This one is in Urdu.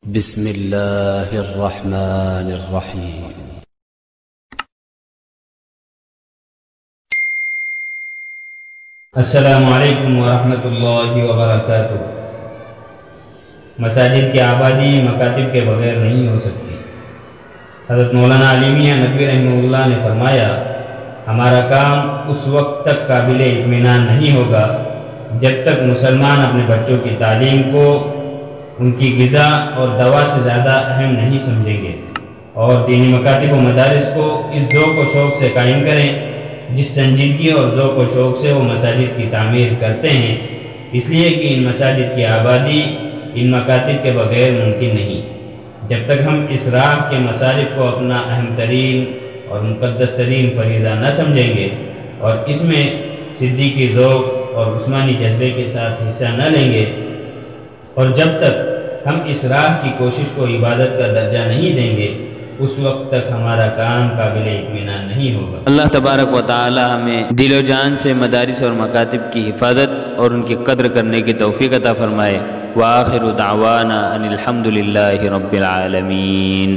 بسم الله الرحمن الرحيم. السلام علیکم ورحمۃ اللہ وبرکاتہ۔ مساجد کی آبادی مکاتب کے بغیر نہیں ہو سکتی۔ حضرت مولانا علی میاں ندوی رحمہ اللہ نے فرمایا، ہمارا کام اس وقت تک قابل اطمینان نہیں ہوگا جب تک مسلمان اپنے بچوں کی تعلیم کو ان کی غذا اور دوا سے زیادہ اہم نہیں سمجھیں گے، اور دینی مکاتب و مدارس کو اس ذوق و شوق سے قائم کریں جس سنجیدگی اور ذوق و شوق سے وہ مساجد کی تعمیر کرتے ہیں، اس لیے کہ ان مساجد کی آبادی ان مکاتب کے بغیر ممکن نہیں۔ جب تک ہم اس راہ کے مصارف کو اپنا اہم ترین اور مقدس ترین فریضہ نہ سمجھیں گے اور اس میں صدیقی ذوق اور عثمانی جذبے کے ساتھ حصہ نہ لیں گے، اور جب تک ہم اس راہ کی کوشش کو عبادت کا درجہ نہیں دیں گے، اس وقت تک ہمارا کام قابل اطمینان نہیں ہوگا۔ اللہ تبارک و تعالی ہمیں دل و جان سے مدارس اور مکاتب کی حفاظت اور ان کی قدر کرنے کی توفیق عطا فرمائے۔ وآخر دعوانا ان الحمد للہ رب العالمین۔